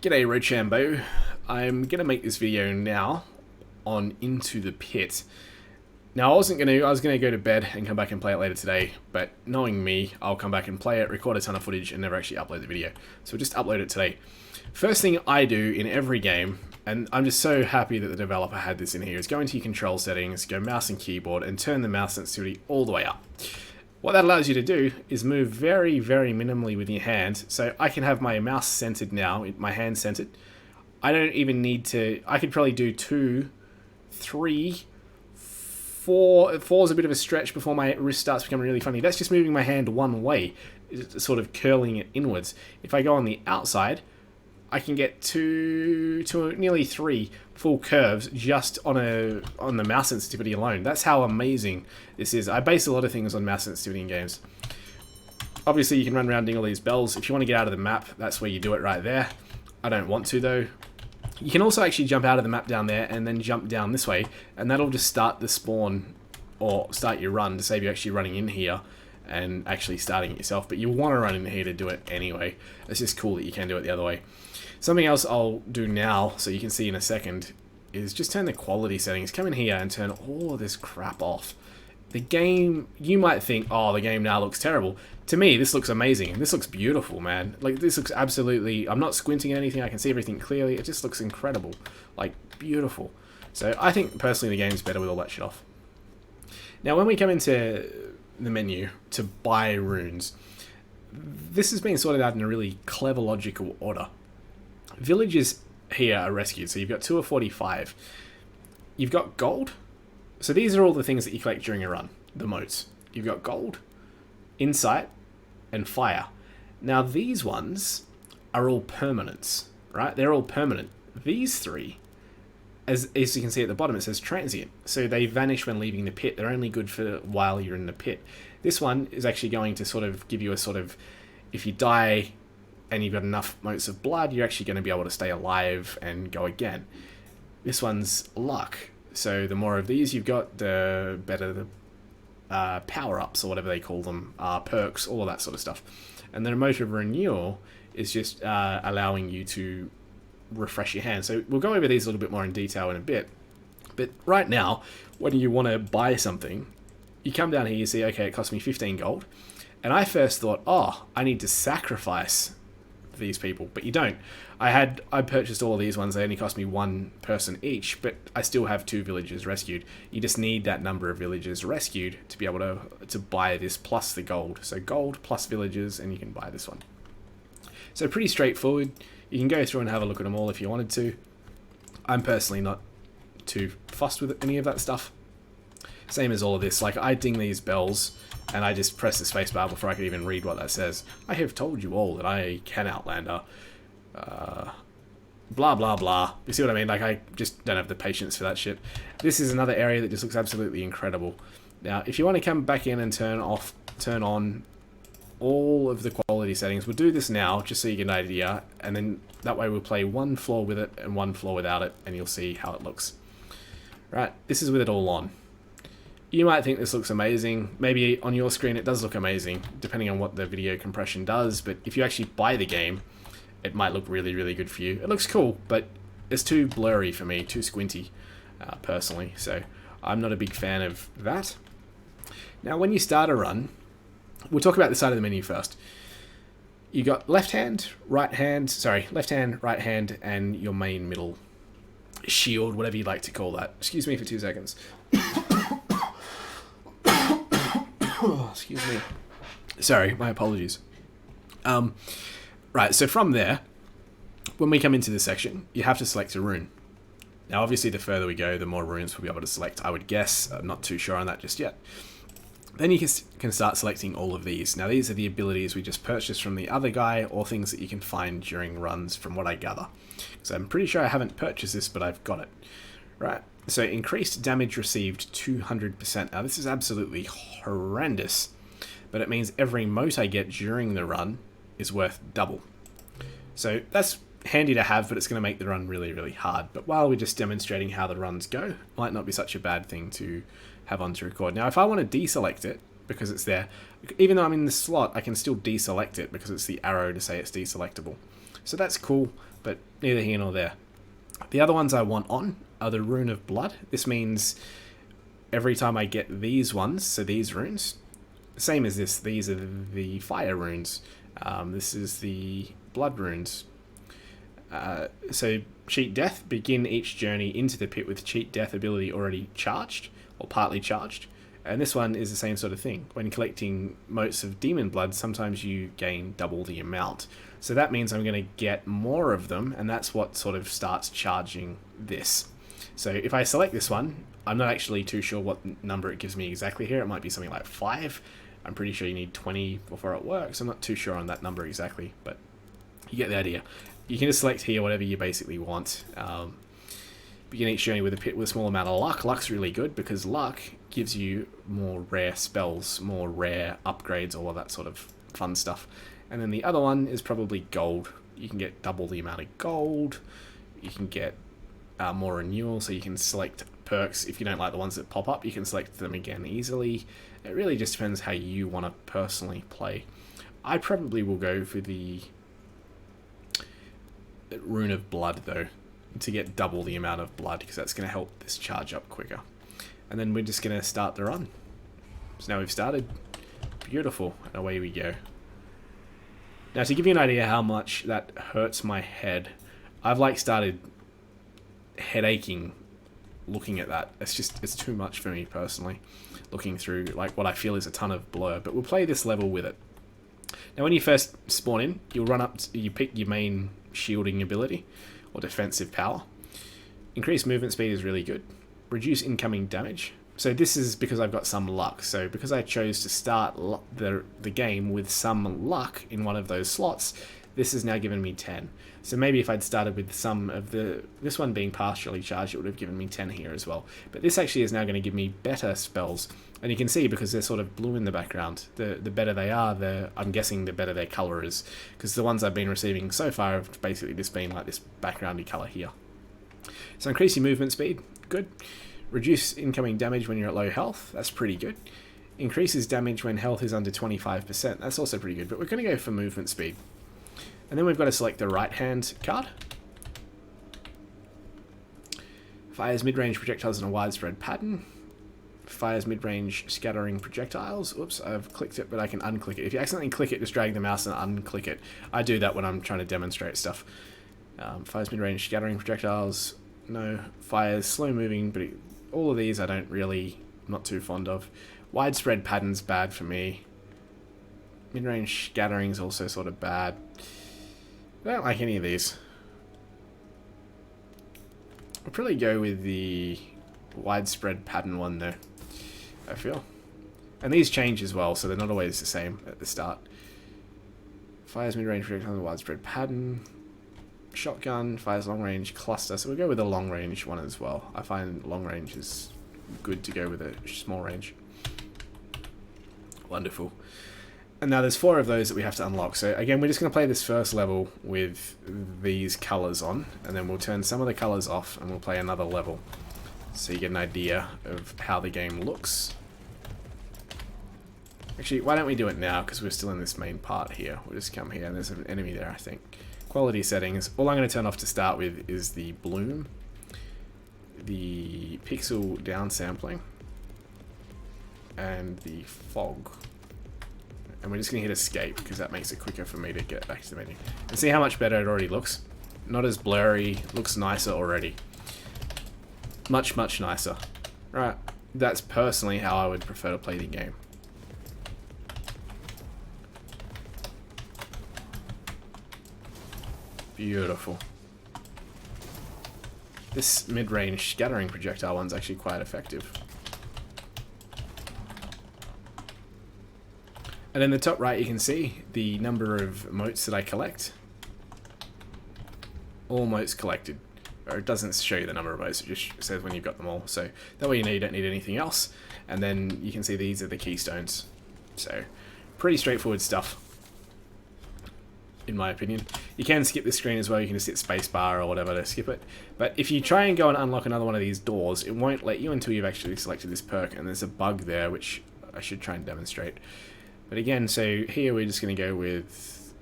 G'day Rochambeau. I'm going to make this video now on Into the Pit. Now I was going to go to bed and come back and play it later today, but knowing me, I'll come back and play it, record a ton of footage and never actually upload the video. So we'll just upload it today. First thing I do in every game, and I'm just so happy that the developer had this in here, is go into your control settings, go mouse and keyboard and turn the mouse sensitivity all the way up. What that allows you to do is move very, very minimally with your hand. So I can have my mouse centered now, my hand centered. I don't even need to, I could probably do 2, 3, 4. 4 is a bit of a stretch before my wrist starts becoming really funny. That's just moving my hand one way, sort of curling it inwards. If I go on the outside, I can get to nearly 3 full curves just on the mouse sensitivity alone. That's how amazing this is. I base a lot of things on mouse sensitivity in games. Obviously, you can run around doing all these bells. If you want to get out of the map, that's where you do it right there. I don't want to though. You can also actually jump out of the map down there and then jump down this way, and that'll just start the spawn or start your run to save you actually running in here and actually starting it yourself. But you want to run in here to do it anyway. It's just cool that you can do it the other way. Something else I'll do now, so you can see in a second, is just turn the quality settings. Come in here and turn all of this crap off. The game, you might think, oh, the game now looks terrible. To me, this looks amazing. This looks beautiful, man. Like, this looks absolutely, I'm not squinting at anything. I can see everything clearly. It just looks incredible. Like, beautiful. So I think, personally, the game's better with all that shit off. Now, when we come into the menu to buy runes, this has been sorted out in a really clever, logical order. Villages here are rescued, so you've got 2 of 45. You've got gold. So these are all the things that you collect during a run, the motes. You've got gold, insight, and fire. Now these ones are all permanents, right? They're all permanent. These 3, as you can see at the bottom, it says transient. So they vanish when leaving the pit. They're only good for while you're in the pit. This one is actually going to sort of give you a sort of, if you die and you've got enough motes of blood, you're actually going to be able to stay alive and go again. This one's luck. So the more of these you've got, the better the power-ups, or whatever they call them, perks, all of that sort of stuff. And the mote of renewal is just allowing you to refresh your hand. So we'll go over these a little bit more in detail in a bit. But right now, when you want to buy something, you come down here, you see, okay, it cost me 15 gold. And I first thought, oh, I need to sacrifice these people, but you don't. I purchased all of these ones. They only cost me 1 person each, but I still have 2 villagers rescued. You just need that number of villagers rescued to be able to buy this plus the gold. So gold plus villagers, and you can buy this one. So pretty straightforward. You can go through and have a look at them all if you wanted to. I'm personally not too fussed with any of that stuff. Same as all of this. Like, I ding these bells and I just press the spacebar before I could even read what that says. I have told you all that I can Outlander. Blah, blah, blah. You see what I mean? Like, I just don't have the patience for that shit. This is another area that just looks absolutely incredible. Now, if you want to come back in and turn on all of the quality settings, we'll do this now, just so you get an idea, and then that way we'll play one floor with it and one floor without it, and you'll see how it looks. Right, this is with it all on. You might think this looks amazing. Maybe on your screen it does look amazing, depending on what the video compression does, but if you actually buy the game, it might look really, really good for you. It looks cool, but it's too blurry for me, too squinty, personally, so I'm not a big fan of that. Now, when you start a run, we'll talk about the side of the menu first. You got left hand, right hand, and your main middle shield, whatever you'd like to call that. Excuse me for 2 seconds. Excuse me. Sorry, my apologies. Right, so from there, when we come into this section, you have to select a rune. Now, obviously, the further we go, the more runes we'll be able to select, I would guess. I'm not too sure on that just yet. Then you can start selecting all of these. Now, these are the abilities we just purchased from the other guy, or things that you can find during runs, from what I gather. So I'm pretty sure I haven't purchased this, but I've got it. Right, so increased damage received 200%. Now, this is absolutely horrendous, but it means every mote I get during the run is worth double. So that's handy to have, but it's going to make the run really, really hard. But while we're just demonstrating how the runs go, it might not be such a bad thing to have on to record. Now, if I want to deselect it, because it's there. Even though I'm in the slot, I can still deselect it because it's the arrow to say it's deselectable. So that's cool, but neither here nor there. The other ones I want on are the Rune of Blood. This means every time I get these ones, so these runes, same as this, these are the fire runes. This is the blood runes. So cheat death, begin each journey into the pit with cheat death ability already charged, or partly charged. And this one is the same sort of thing. When collecting motes of demon blood, sometimes you gain double the amount. So that means I'm going to get more of them, and that's what sort of starts charging this. So if I select this one, I'm not actually too sure what number it gives me exactly here. It might be something like 5. I'm pretty sure you need 20 before it works. I'm not too sure on that number exactly, but you get the idea. You can just select here whatever you basically want. Begin each journey with a pit with a small amount of luck. Luck's really good because luck gives you more rare spells, more rare upgrades, all of that sort of fun stuff. And then the other one is probably gold. You can get double the amount of gold. You can get more renewal, so you can select perks. If you don't like the ones that pop up, you can select them again easily. It really just depends how you want to personally play. I probably will go for the Rune of Blood though, to get double the amount of blood, because that's going to help this charge up quicker. And then we're just going to start the run. So now we've started. Beautiful, and away we go. Now to give you an idea how much that hurts my head, I've like started headaching looking at that. It's too much for me personally, looking through like what I feel is a ton of blur. But we'll play this level with it. Now when you first spawn in, you'll run up, you pick your main shielding ability or defensive power. Increased movement speed is really good. Reduce incoming damage. So this is because I've got some luck. So because I chose to start the game with some luck in one of those slots, this has now given me 10. So maybe if I'd started with some of this one being partially charged, it would have given me 10 here as well. But this actually is now going to give me better spells. And you can see because they're sort of blue in the background, the better they are, I'm guessing the better their colour is. Because the ones I've been receiving so far have basically just been like this backgroundy colour here. So increase your movement speed, good. Reduce incoming damage when you're at low health, that's pretty good. Increases damage when health is under 25%, that's also pretty good. But we're going to go for movement speed. And then we've got to select the right hand card. Fires mid-range projectiles in a widespread pattern. Fires mid-range scattering projectiles. Oops, I've clicked it, but I can unclick it. If you accidentally click it, just drag the mouse and unclick it. I do that when I'm trying to demonstrate stuff. Fires mid-range scattering projectiles. No. Fires slow moving, but all of these I don't really, not too fond of. Widespread pattern's bad for me. Mid-range scattering's also sort of bad. I don't like any of these. I'll probably go with the widespread pattern one though, I feel. And these change as well, so they're not always the same at the start. Fires mid-range projectile widespread pattern. Shotgun, fires long range cluster. So we'll go with the long range one as well. I find long range is good to go with a small range. Wonderful. And now there's 4 of those that we have to unlock. So again, we're just going to play this first level with these colours on, and then we'll turn some of the colours off and we'll play another level. So you get an idea of how the game looks. Actually, why don't we do it now, because we're still in this main part here. We'll just come here, and there's an enemy there, I think. Quality settings. All I'm going to turn off to start with is the bloom, the pixel downsampling, and the fog. And we're just going to hit escape, because that makes it quicker for me to get back to the menu. And see how much better it already looks? Not as blurry, looks nicer already. Much, much nicer. Right, that's personally how I would prefer to play the game. Beautiful. This mid-range scattering projectile one's actually quite effective. And in the top right you can see the number of motes that I collect. All motes collected. Or it doesn't show you the number of motes, it just says when you've got them all. So that way you don't need anything else. And then you can see these are the keystones. So pretty straightforward stuff, in my opinion. You can skip this screen as well, you can just hit spacebar or whatever to skip it. But if you try and go and unlock another one of these doors, it won't let you until you've actually selected this perk, and there's a bug there which I should try and demonstrate. But again, so here we're just going to go with,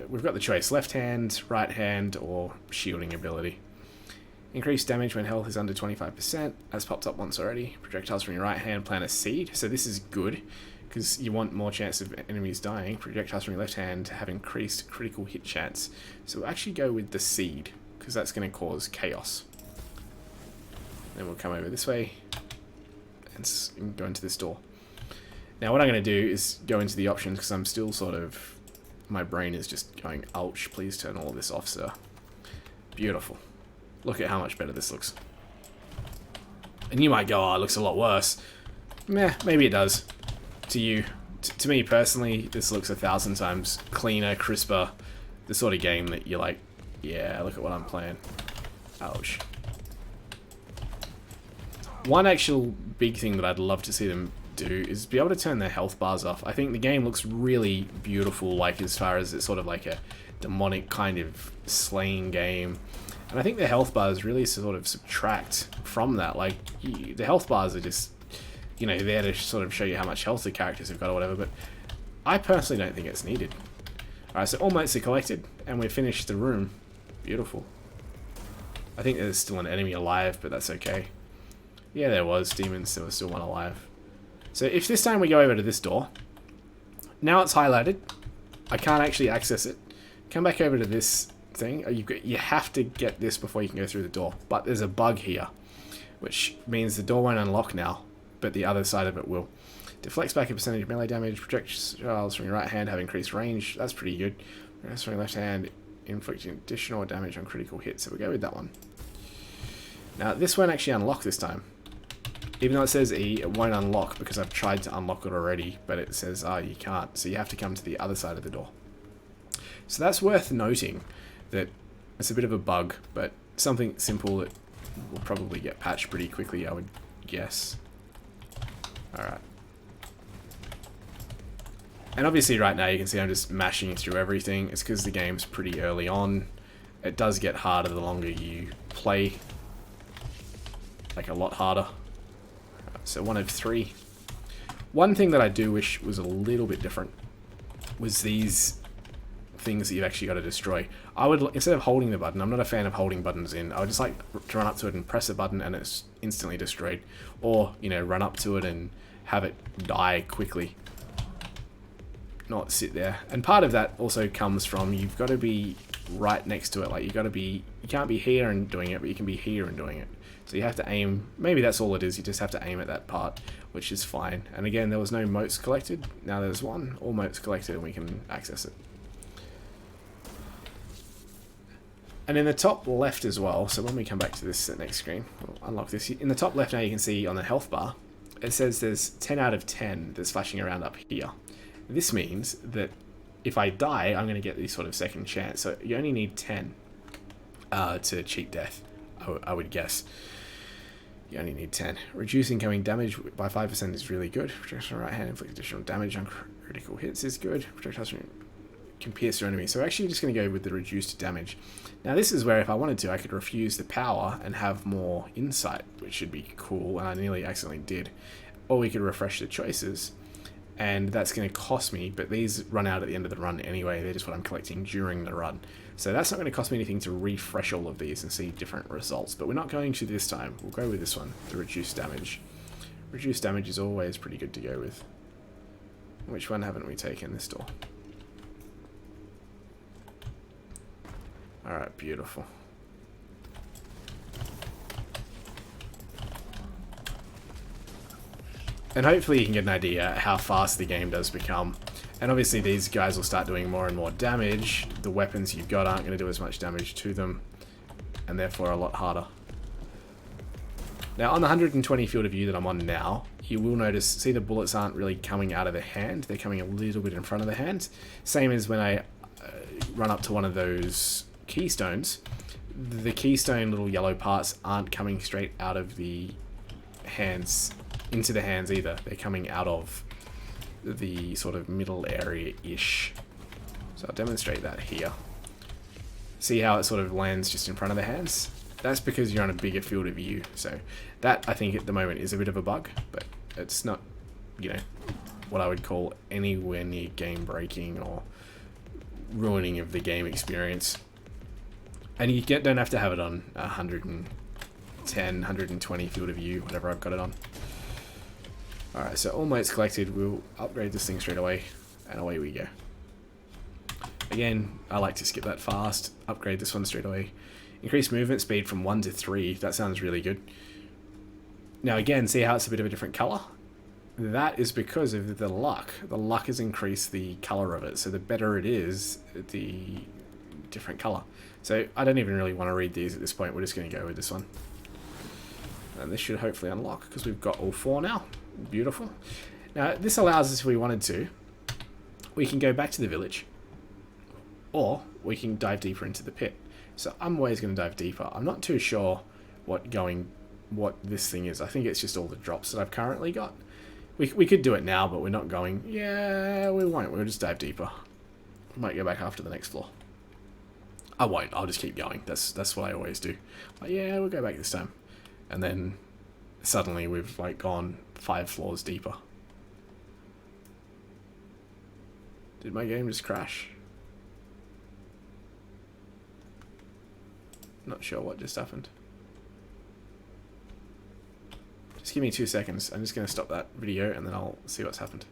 we've got the choice, left hand, right hand, or shielding ability. Increased damage when health is under 25%, as popped up once already. Projectiles from your right hand plant a seed, so this is good, because you want more chance of enemies dying. Projectiles from your left hand have increased critical hit chance. So we'll actually go with the seed, because that's going to cause chaos. Then we'll come over this way, and go into this door. Now what I'm going to do is go into the options, because I'm still sort of, my brain is just going, ouch, please turn all this off, sir. Beautiful. Look at how much better this looks. And you might go, oh, it looks a lot worse. Meh, maybe it does. To you. To me personally, this looks 1,000 times cleaner, crisper. The sort of game that you're like, yeah, look at what I'm playing. Ouch. One actual big thing that I'd love to see them do is be able to turn their health bars off. I think the game looks really beautiful, like as far as it's sort of like a demonic kind of slaying game. And I think the health bars really sort of subtract from that. Like, the health bars are just, you know, there to sort of show you how much health the characters have got or whatever, but I personally don't think it's needed. Alright, so all motes are collected, and we've finished the room. Beautiful. I think there's still an enemy alive, but that's okay. Yeah, there was. Demons, there was still one alive. So if this time we go over to this door, now it's highlighted. I can't actually access it. Come back over to this thing. You have to get this before you can go through the door. But there's a bug here, which means the door won't unlock now, but the other side of it will. Deflects back a percentage of melee damage. Projectiles from your right hand have increased range. That's pretty good. Projectiles from your left hand inflicting additional damage on critical hits. So we'll go with that one. Now this won't actually unlock this time. Even though it says E, it won't unlock because I've tried to unlock it already, but it says, oh, you can't. So you have to come to the other side of the door. So that's worth noting, that it's a bit of a bug, but something simple that will probably get patched pretty quickly, I would guess. Alright. And obviously right now you can see I'm just mashing through everything. It's because the game's pretty early on. It does get harder the longer you play. Like a lot harder. So 1 of 3. One thing that I do wish was a little bit different was these things that you've actually got to destroy. I would, instead of holding the button, I'm not a fan of holding buttons in, I would just like to run up to it and press a button and it's instantly destroyed. Or, you know, run up to it and have it die quickly. Not sit there. And part of that also comes from, you've got to be right next to it. Like, you can't be here and doing it, but you can be here and doing it. So you have to aim, maybe that's all it is, you just have to aim at that part, which is fine. And again, there was no motes collected, now there's one, all motes collected and we can access it. And in the top left as well, so when we come back to this next screen, we'll unlock this. In the top left now you can see on the health bar, it says there's 10 out of 10 that's flashing around up here. This means that if I die, I'm going to get this sort of second chance. So you only need 10 to cheat death, I would guess. You only need 10. Reduce incoming damage by 5% is really good. Projectiles from right hand inflict additional damage on critical hits is good. Projectiles can pierce your enemy. So we're actually just going to go with the reduced damage. Now this is where if I wanted to, I could refuse the power and have more insight, which should be cool, and I nearly accidentally did. Or we could refresh the choices, and that's going to cost me, but these run out at the end of the run anyway. They're just what I'm collecting during the run. So that's not going to cost me anything to refresh all of these and see different results, but we're not going to this time. We'll go with this one, the reduced damage. Reduced damage is always pretty good to go with. Which one haven't we taken? This door. Alright, beautiful. And hopefully you can get an idea how fast the game does become. And obviously these guys will start doing more and more damage. The weapons you've got aren't going to do as much damage to them, and therefore a lot harder. Now on the 120 field of view that I'm on now, you will notice, see the bullets aren't really coming out of the hand, they're coming a little bit in front of the hand. Same as when I run up to one of those keystones, the keystone little yellow parts aren't coming straight out of the hands, into the hands either. They're coming out of the sort of middle area-ish. So I'll demonstrate that here. See how it sort of lands just in front of the hands? That's because you're on a bigger field of view. So that, I think, at the moment is a bit of a bug, but it's not, you know, what I would call anywhere near game breaking or ruining of the game experience. And you don't have to have it on 110, 120 field of view, whatever I've got it on. Alright, so all motes collected, we'll upgrade this thing straight away, and away we go. Again, I like to skip that fast, upgrade this one straight away. Increase movement speed from 1 to 3, that sounds really good. Now again, see how it's a bit of a different colour? That is because of the luck. The luck has increased the colour of it, so the better it is, the different colour. So I don't even really want to read these at this point, we're just going to go with this one. And this should hopefully unlock, because we've got all 4 now. Beautiful. Now this allows us, if we wanted to, we can go back to the village, or we can dive deeper into the pit. So I'm always going to dive deeper. I'm not too sure what this thing is. I think it's just all the drops that I've currently got. We could do it now, but we're not going. Yeah, we won't. We'll just dive deeper. We might go back after the next floor. I won't. I'll just keep going. That's what I always do. But yeah, we'll go back this time. And then suddenly we've like gone 5 floors deeper. Did my game just crash? Not sure what just happened. Just give me 2 seconds. I'm just going to stop that video and then I'll see what's happened.